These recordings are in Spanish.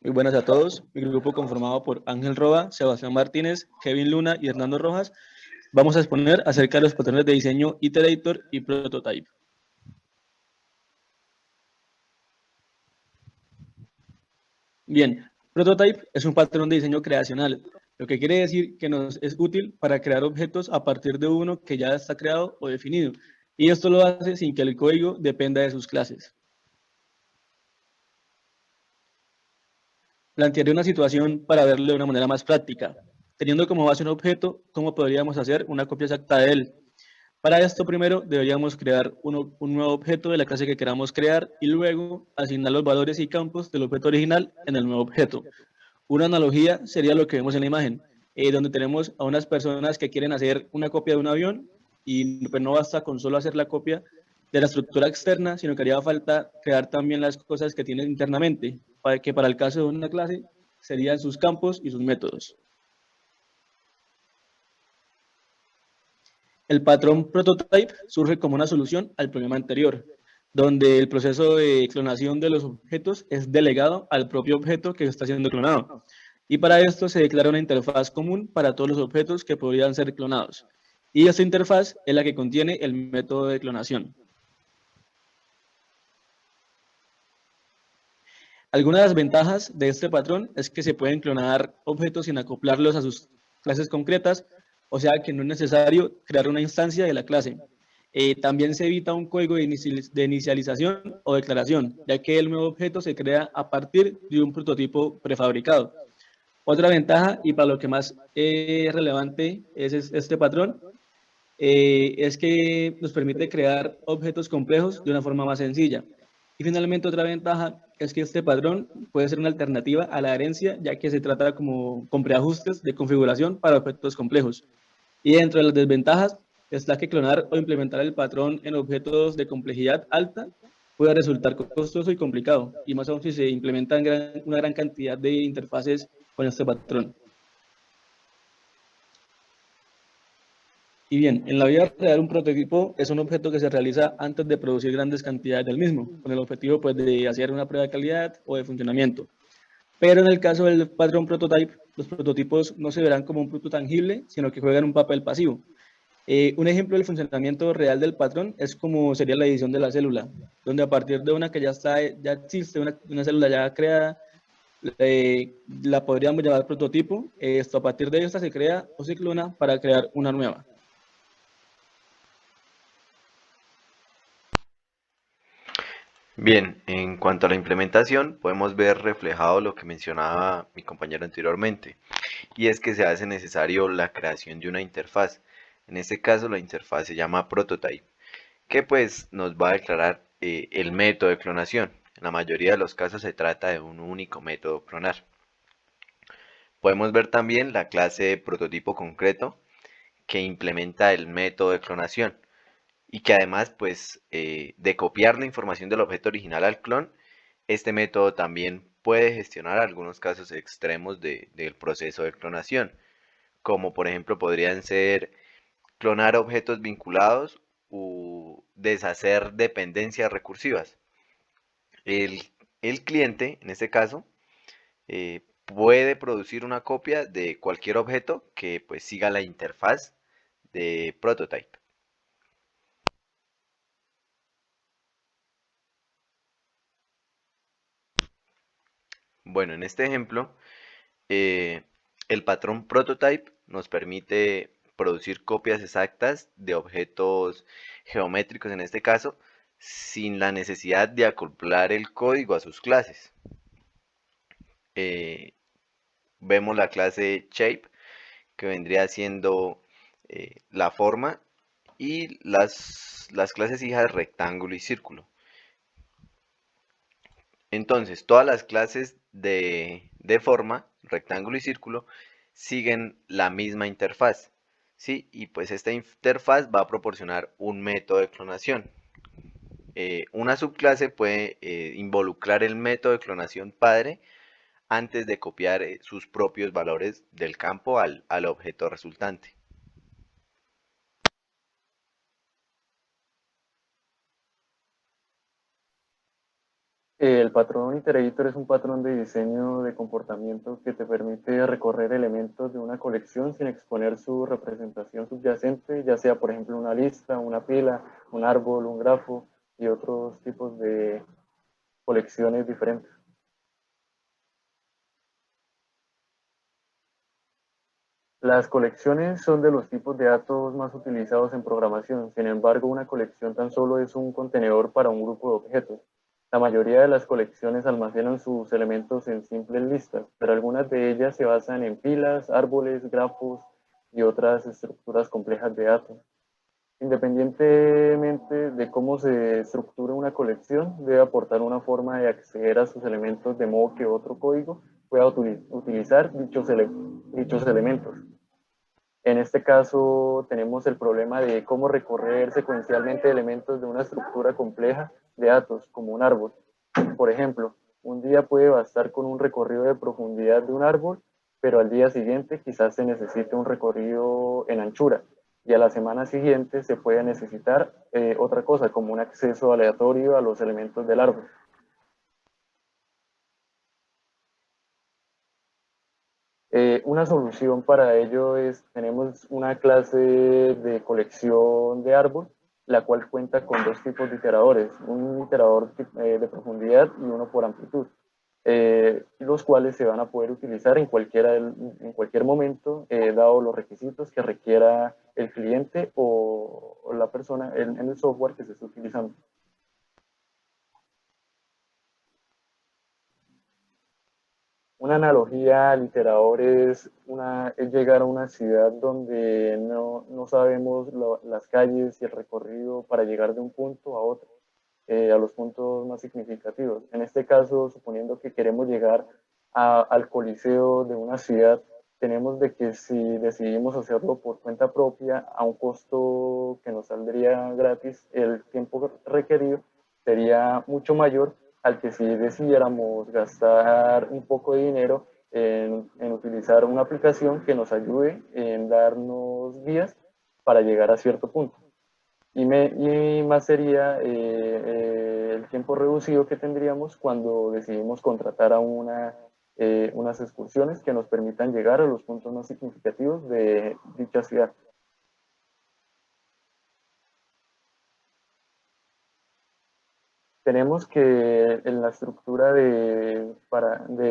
Muy buenas a todos. Mi grupo conformado por Ángel Roa, Sebastián Martínez, Kevin Luna y Hernando Rojas. Vamos a exponer acerca de los patrones de diseño Iterator y Prototype. Bien, Prototype es un patrón de diseño creacional, lo que quiere decir que nos es útil para crear objetos a partir de uno que ya está creado o definido. Y esto lo hace sin que el código dependa de sus clases. Plantearé una situación para verlo de una manera más práctica. Teniendo como base un objeto, ¿cómo podríamos hacer una copia exacta de él? Para esto, primero deberíamos crear un nuevo objeto de la clase que queramos crear y luego asignar los valores y campos del objeto original en el nuevo objeto. Una analogía sería lo que vemos en la imagen, donde tenemos a unas personas que quieren hacer una copia de un avión y pues no basta con solo hacer la copia de la estructura externa, sino que haría falta crear también las cosas que tienen internamente, para que para el caso de una clase serían sus campos y sus métodos. El patrón prototype surge como una solución al problema anterior, donde el proceso de clonación de los objetos es delegado al propio objeto que está siendo clonado. Y para esto se declara una interfaz común para todos los objetos que podrían ser clonados. Y esta interfaz es la que contiene el método de clonación. Algunas de las ventajas de este patrón es que se pueden clonar objetos sin acoplarlos a sus clases concretas, o sea que no es necesario crear una instancia de la clase. También se evita un código de inicialización o declaración, ya que el nuevo objeto se crea a partir de un prototipo prefabricado. Otra ventaja, y para lo que más es relevante es este patrón, es que nos permite crear objetos complejos de una forma más sencilla. Y finalmente otra ventaja es que este patrón puede ser una alternativa a la herencia, ya que se trata como con preajustes de configuración para objetos complejos. Y dentro de las desventajas está que clonar o implementar el patrón en objetos de complejidad alta puede resultar costoso y complicado, y más aún si se implementan una gran cantidad de interfaces con este patrón. Y bien, en la vida real un prototipo es un objeto que se realiza antes de producir grandes cantidades del mismo, con el objetivo pues, de hacer una prueba de calidad o de funcionamiento. Pero en el caso del patrón prototype, los prototipos no se verán como un producto tangible, sino que juegan un papel pasivo. Un ejemplo del funcionamiento real del patrón es como sería la edición de la célula, donde a partir de una que ya existe, una célula ya creada, la podríamos llamar prototipo. Esto a partir de esta se crea o se clona para crear una nueva. Bien, en cuanto a la implementación, podemos ver reflejado lo que mencionaba mi compañero anteriormente, y es que se hace necesario la creación de una interfaz. En este caso, la interfaz se llama prototype, que pues nos va a declarar el método de clonación. En la mayoría de los casos se trata de un único método clonar. Podemos ver también la clase prototipo concreto que implementa el método de clonación y que además pues de copiar la información del objeto original al clon, este método también puede gestionar algunos casos extremos del proceso de clonación, como por ejemplo podrían ser clonar objetos vinculados u deshacer dependencias recursivas. El, el cliente, en este caso, puede producir una copia de cualquier objeto que pues siga la interfaz de prototype. Bueno, en este ejemplo, eh, el patrón prototype nos permite producir copias exactas de objetos geométricos en este caso, sin la necesidad de acoplar el código a sus clases. Eh, Vemos la clase shape, que vendría siendo la forma, y las clases hijas rectángulo y círculo. Entonces, todas las clases de forma, rectángulo y círculo, siguen la misma interfaz, ¿sí? Y pues esta interfaz va a proporcionar un método de clonación. Una subclase puede involucrar el método de clonación padre antes de copiar sus propios valores del campo al objeto resultante. El patrón iterator es un patrón de diseño de comportamiento que te permite recorrer elementos de una colección sin exponer su representación subyacente, ya sea, por ejemplo, una lista, una pila, un árbol, un grafo y otros tipos de colecciones diferentes. Las colecciones son de los tipos de datos más utilizados en programación. Sin embargo, una colección tan solo es un contenedor para un grupo de objetos. La mayoría de las colecciones almacenan sus elementos en simples listas, pero algunas de ellas se basan en pilas, árboles, grafos y otras estructuras complejas de datos. Independientemente de cómo se estructure una colección, debe aportar una forma de acceder a sus elementos de modo que otro código pueda utilizar dichos elementos. En este caso tenemos el problema de cómo recorrer secuencialmente elementos de una estructura compleja de datos, como un árbol. Por ejemplo, un día puede bastar con un recorrido de profundidad de un árbol, pero al día siguiente quizás se necesite un recorrido en anchura, y a la semana siguiente se puede necesitar otra cosa, como un acceso aleatorio a los elementos del árbol. Una solución para ello es, tenemos una clase de colección de árbol, la cual cuenta con dos tipos de iteradores, un iterador de profundidad y uno por amplitud, los cuales se van a poder utilizar en cualquier momento, dado los requisitos que requiera el cliente o la persona en el software que se esté utilizando. Una analogía al iterador es llegar a una ciudad donde no sabemos las calles y el recorrido para llegar de un punto a otro, a los puntos más significativos. En este caso, suponiendo que queremos llegar al coliseo de una ciudad, tenemos de que si decidimos hacerlo por cuenta propia, a un costo que nos saldría gratis, el tiempo requerido sería mucho mayor al que si decidiéramos gastar un poco de dinero en utilizar una aplicación que nos ayude en darnos guías para llegar a cierto punto. Y más sería el tiempo reducido que tendríamos cuando decidimos contratar a unas excursiones que nos permitan llegar a los puntos más significativos de dicha ciudad. Tenemos que en la estructura de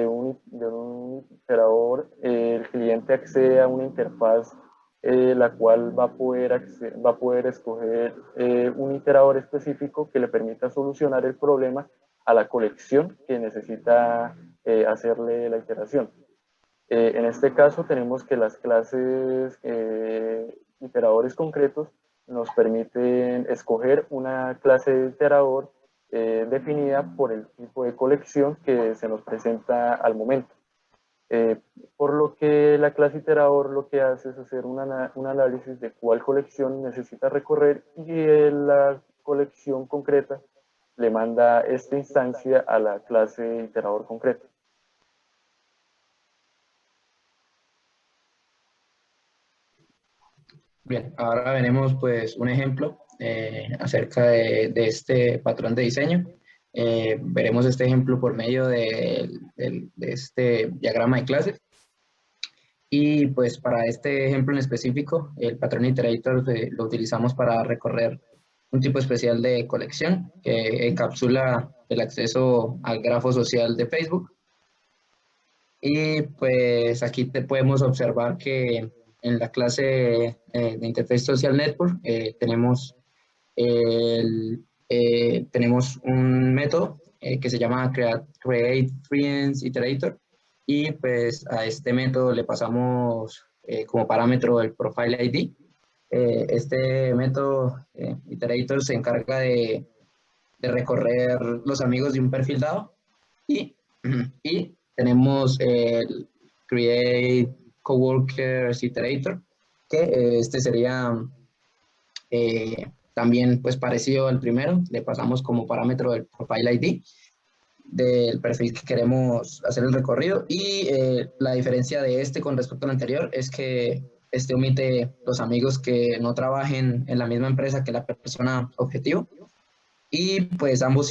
un operador, el cliente accede a una interfaz la cual va a poder escoger un iterador específico que le permita solucionar el problema a la colección que necesita hacerle la iteración. En este caso tenemos que las clases iteradores concretos nos permiten escoger una clase de iterador definida por el tipo de colección que se nos presenta al momento. Por lo que la clase iterador lo que hace es hacer un análisis de cuál colección necesita recorrer y la colección concreta le manda esta instancia a la clase iterador concreta. Bien, ahora veremos pues un ejemplo acerca de este patrón de diseño. Veremos este ejemplo por medio de este diagrama de clases. Y pues para este ejemplo en específico, el patrón iterator lo utilizamos para recorrer un tipo especial de colección que encapsula el acceso al grafo social de Facebook. Y pues aquí podemos observar que en la clase de Interface Social Network tenemos un método que se llama Create Friends Iterator, y pues a este método le pasamos como parámetro el Profile ID. Este método Iterator se encarga de recorrer los amigos de un perfil dado, y tenemos el Create Coworkers Iterator, que este sería también pues parecido al primero. Le pasamos como parámetro el Profile ID del perfil que queremos hacer el recorrido, y la diferencia de este con respecto al anterior es que este omite los amigos que no trabajen en la misma empresa que la persona objetivo, y pues ambos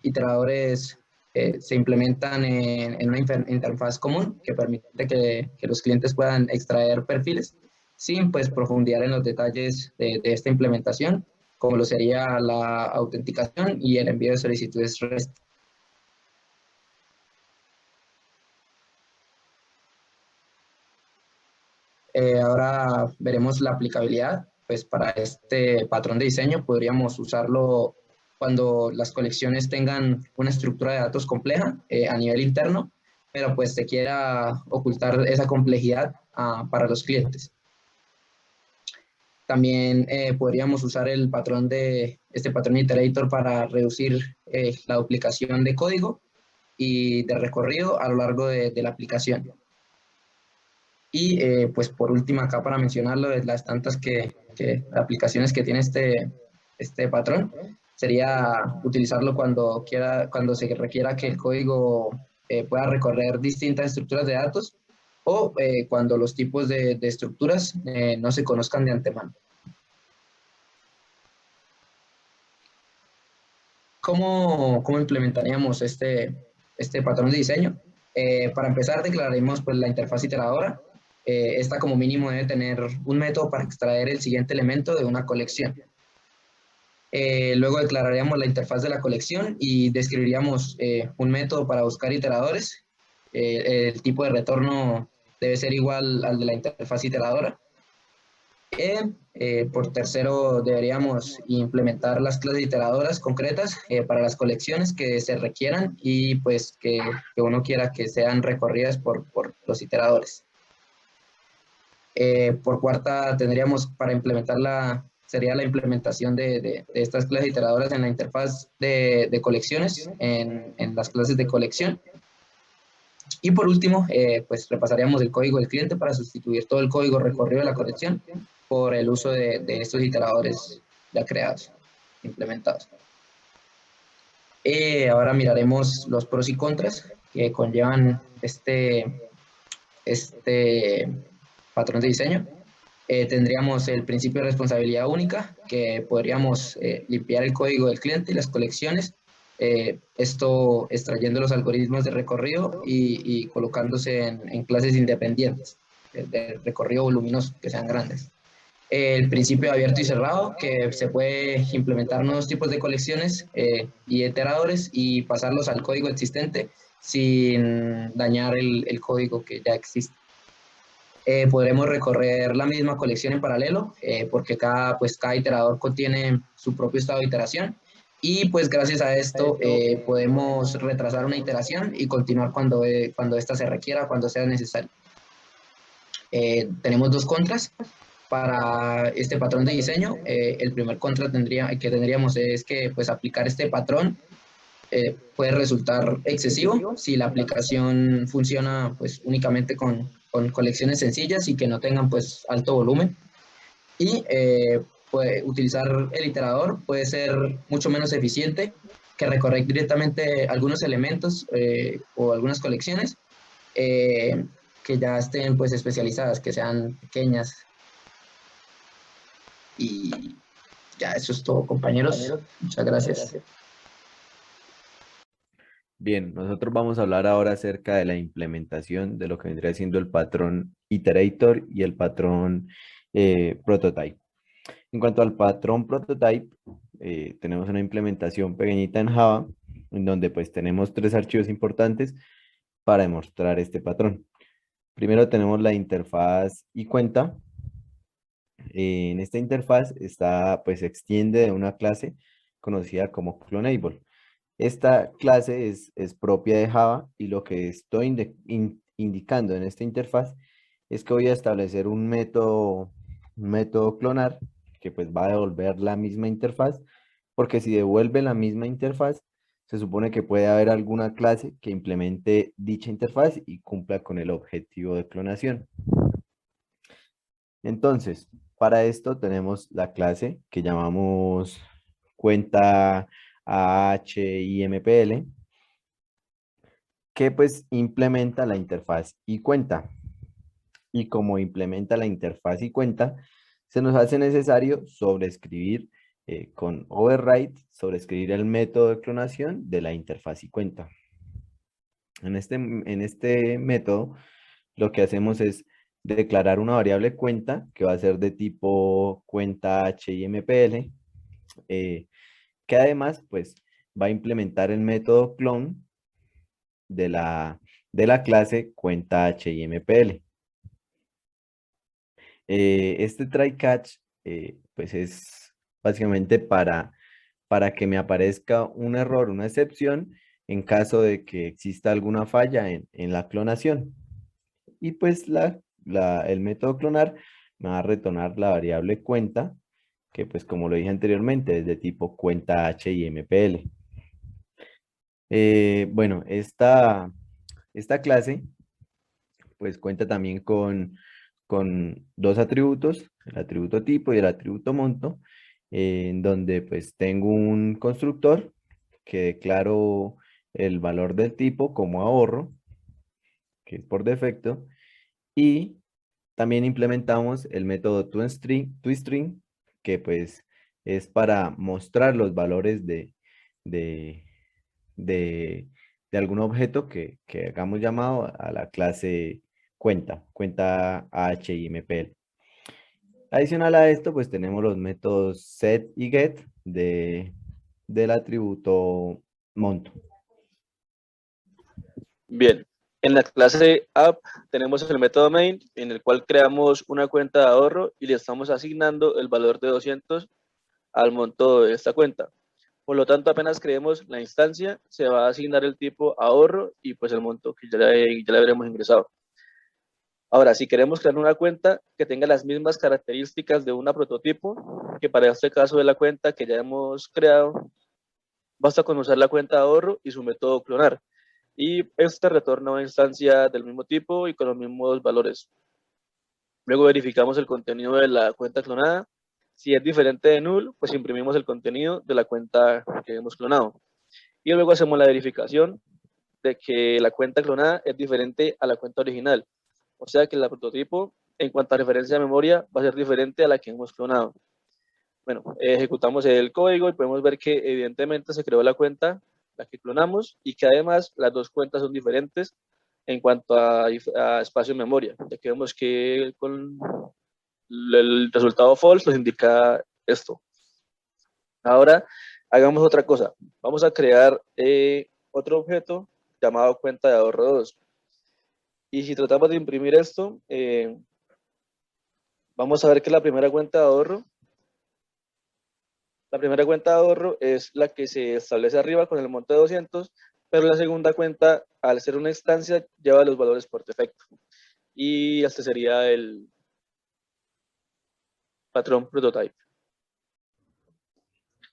iteradores se implementan en una interfaz común que permite que los clientes puedan extraer perfiles sin pues profundizar en los detalles de esta implementación, como lo sería la autenticación y el envío de solicitudes REST. Ahora veremos la aplicabilidad. Pues para este patrón de diseño podríamos usarlo cuando las colecciones tengan una estructura de datos compleja a nivel interno, pero pues se quiera ocultar esa complejidad para los clientes. También podríamos usar este patrón iterator para reducir la duplicación de código y de recorrido a lo largo de la aplicación. Y pues por último acá para mencionarlo, de las tantas aplicaciones que tiene este patrón, sería utilizarlo cuando se requiera que el código pueda recorrer distintas estructuras de datos o cuando los tipos de estructuras no se conozcan de antemano. ¿Cómo implementaríamos este patrón de diseño? Para empezar, declararemos pues, la interfaz iteradora. Esta como mínimo debe tener un método para extraer el siguiente elemento de una colección. Luego declararíamos la interfaz de la colección y describiríamos un método para buscar iteradores. El tipo de retorno debe ser igual al de la interfaz iteradora. Por tercero, deberíamos implementar las clases iteradoras concretas para las colecciones que se requieran y pues que uno quiera que sean recorridas por los iteradores. Por cuarta, tendríamos para sería la implementación de estas clases iteradoras en la interfaz de colecciones, en las clases de colección. Y por último, pues repasaríamos el código del cliente para sustituir todo el código recorrido de la colección por el uso de estos iteradores ya creados, implementados. Ahora miraremos los pros y contras que conllevan este patrón de diseño. Tendríamos el principio de responsabilidad única, que podríamos limpiar el código del cliente y las colecciones, esto extrayendo los algoritmos de recorrido y colocándose en clases independientes de recorrido voluminoso, que sean grandes. El principio abierto y cerrado, que se puede implementar nuevos tipos de colecciones y iteradores y pasarlos al código existente sin dañar el código que ya existe. Podremos recorrer la misma colección en paralelo, porque cada iterador contiene su propio estado de iteración, y pues gracias a esto podemos retrasar una iteración y continuar cuando ésta se requiera, cuando sea necesario. Tenemos dos contras para este patrón de diseño. El primer contra que tendríamos es que pues aplicar este patrón puede resultar excesivo si la aplicación funciona pues únicamente con colecciones sencillas y que no tengan pues alto volumen. Y utilizar el iterador puede ser mucho menos eficiente que recorrer directamente algunos elementos o algunas colecciones que ya estén pues especializadas, que sean pequeñas. Y ya eso es todo, compañeros. Muchas gracias. Bien, nosotros vamos a hablar ahora acerca de la implementación de lo que vendría siendo el patrón iterator y el patrón prototype. En cuanto al patrón prototype, tenemos una implementación pequeñita en Java, en donde pues tenemos tres archivos importantes para demostrar este patrón. Primero tenemos la interfaz y cuenta. En esta interfaz se extiende de una clase conocida como Clonable. Esta clase es propia de Java y lo que estoy indicando en esta interfaz es que voy a establecer un método clonar que pues va a devolver la misma interfaz, porque si devuelve la misma interfaz, se supone que puede haber alguna clase que implemente dicha interfaz y cumpla con el objetivo de clonación. Entonces, para esto tenemos la clase que llamamos cuenta AHIMPL, que pues implementa la interfaz y cuenta. Y como implementa la interfaz y cuenta, se nos hace necesario sobreescribir con override sobreescribir el método de clonación de la interfaz y cuenta. En este método lo que hacemos es declarar una variable cuenta que va a ser de tipo cuenta HIMPL, que además pues va a implementar el método clone de la clase cuenta HIMPL. Este try catch pues es básicamente para que me aparezca un error, una excepción, en caso de que exista alguna falla en la clonación. Y pues el método clonar me va a retornar la variable cuenta, que pues como lo dije anteriormente es de tipo cuenta HIMPL. Bueno, esta clase pues cuenta también con dos atributos, el atributo tipo y el atributo monto, en donde pues tengo un constructor que declaro el valor del tipo como ahorro, que es por defecto, y también implementamos el método toString, que pues es para mostrar los valores de, de, de algún objeto que hagamos llamado a la clase cuenta HIMPL. Adicional a esto, pues tenemos los métodos set y get del atributo monto. Bien, en la clase app tenemos el método main, en el cual creamos una cuenta de ahorro y le estamos asignando el valor de 200 al monto de esta cuenta. Por lo tanto, apenas creemos la instancia, se va a asignar el tipo ahorro y pues el monto que ya le habremos ingresado. Ahora, si queremos crear una cuenta que tenga las mismas características de una prototipo, que para este caso de la cuenta que ya hemos creado, basta con usar la cuenta de ahorro y su método clonar. Y este retorna una instancia del mismo tipo y con los mismos valores. Luego verificamos el contenido de la cuenta clonada. Si es diferente de null, pues imprimimos el contenido de la cuenta que hemos clonado. Y luego hacemos la verificación de que la cuenta clonada es diferente a la cuenta original. O sea que el prototipo, en cuanto a referencia de memoria, va a ser diferente a la que hemos clonado. Bueno, ejecutamos el código y podemos ver que evidentemente se creó la cuenta, la que clonamos, y que además las dos cuentas son diferentes en cuanto a espacio en memoria, ya que vemos que con el resultado false nos indica esto. Ahora hagamos otra cosa. Vamos a crear otro objeto llamado cuenta de ahorro 2. Y si tratamos de imprimir esto, vamos a ver que la primera cuenta de ahorro es la que se establece arriba con el monto de 200, pero la segunda cuenta, al ser una instancia, lleva los valores por defecto. Y este sería el patrón prototype.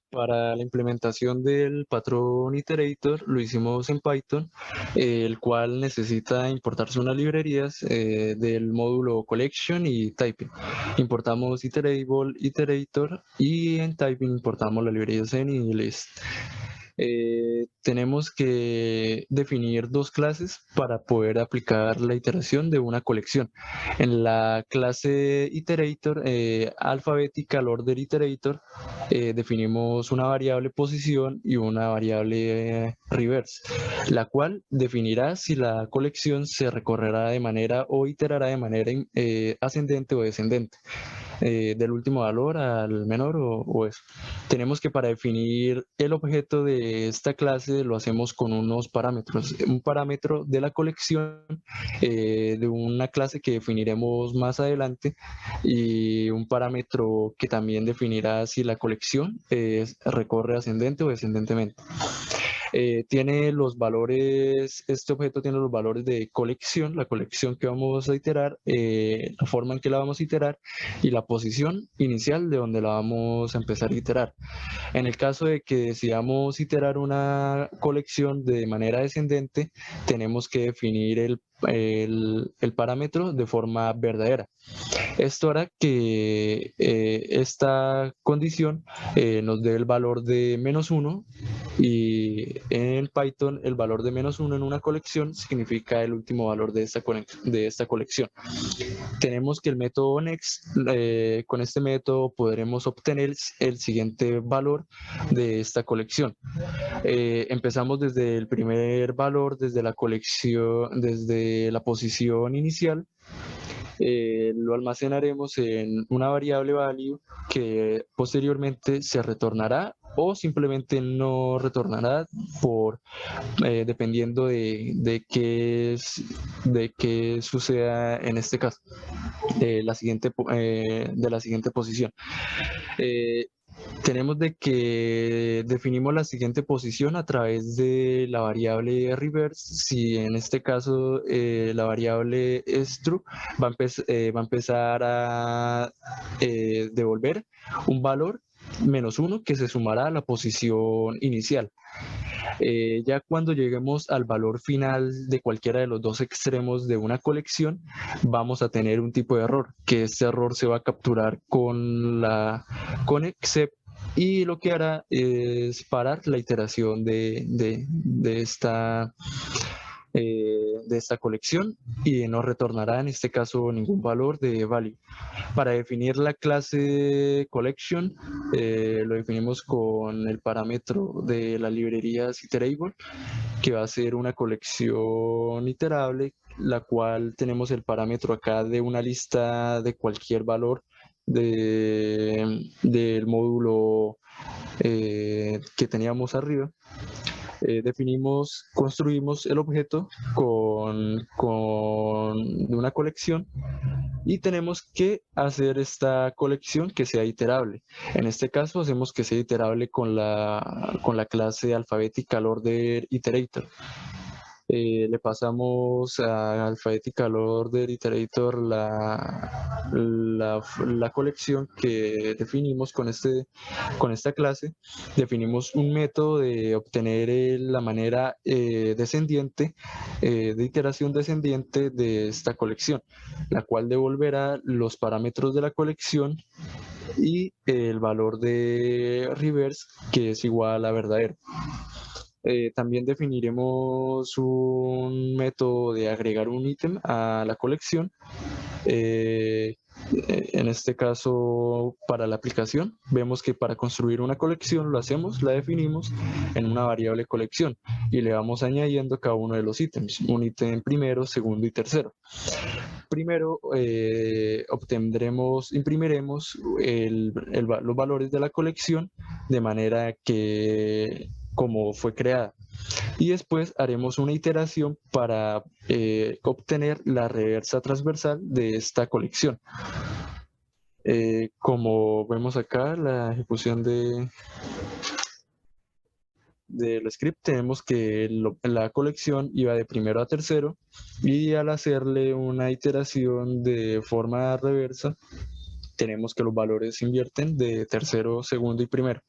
Para la implementación del patrón iterator lo hicimos en Python, el cual necesita importarse unas librerías del módulo collection y typing. Importamos iterable, iterator y en typing importamos la librería zen y list. Tenemos que definir dos clases para poder aplicar la iteración de una colección. En la clase iterator, alphabetical order iterator, definimos una variable posición y una variable reverse, la cual definirá si la colección se recorrerá de manera o iterará de manera ascendente o descendente. Del último valor al menor o eso. Tenemos que para definir el objeto de esta clase lo hacemos con unos parámetros. Un parámetro de la colección de una clase que definiremos más adelante y un parámetro que también definirá si la colección recorre ascendente o descendentemente. Tiene los valores, este objeto tiene los valores de colección, la colección que vamos a iterar, la forma en que la vamos a iterar y la posición inicial de donde la vamos a empezar a iterar. En el caso de que decidamos iterar una colección de manera descendente, tenemos que definir el parámetro de forma verdadera. Esto hará que esta condición nos dé el valor de -1, y en Python el valor de -1 en una colección significa el último valor de esta colección. Tenemos que el método next, con este método podremos obtener el siguiente valor de esta colección. Empezamos desde el primer valor, desde la colección, desde la posición inicial. Lo almacenaremos en una variable value que posteriormente se retornará o simplemente no retornará dependiendo de qué suceda en este caso, de la siguiente posición. Tenemos de que definimos la siguiente posición a través de la variable reverse. Si en este caso la variable es true, va a empezar a devolver un valor -1 que se sumará a la posición inicial. Ya cuando lleguemos al valor final de cualquiera de los dos extremos de una colección, vamos a tener un tipo de error, que este error se va a capturar con except, y lo que hará es parar la iteración de esta colección y no retornará en este caso ningún valor de value. Para definir la clase collection, lo definimos con el parámetro de la librería iterable, que va a ser una colección iterable, la cual tenemos el parámetro acá de una lista de cualquier valor del módulo que teníamos arriba. Construimos el objeto de una colección y tenemos que hacer esta colección que sea iterable. En este caso hacemos que sea iterable con la clase alphabetical order iterator. Le pasamos a alphabetical order iterator la colección que definimos con esta clase. Definimos un método de obtener la manera descendiente, de iteración descendiente de esta colección, la cual devolverá los parámetros de la colección y el valor de reverse, que es igual a verdadero. También definiremos un método de agregar un ítem a la colección. En este caso, para la aplicación, vemos que para construir una colección la definimos en una variable colección y le vamos añadiendo cada uno de los ítems, un ítem primero, segundo y tercero. Primero imprimiremos los valores de la colección de manera que como fue creada, y después haremos una iteración para obtener la reversa transversal de esta colección. Como vemos acá, la ejecución del script, tenemos que la colección iba de primero a tercero, y al hacerle una iteración de forma reversa, tenemos que los valores se invierten de tercero, segundo y primero.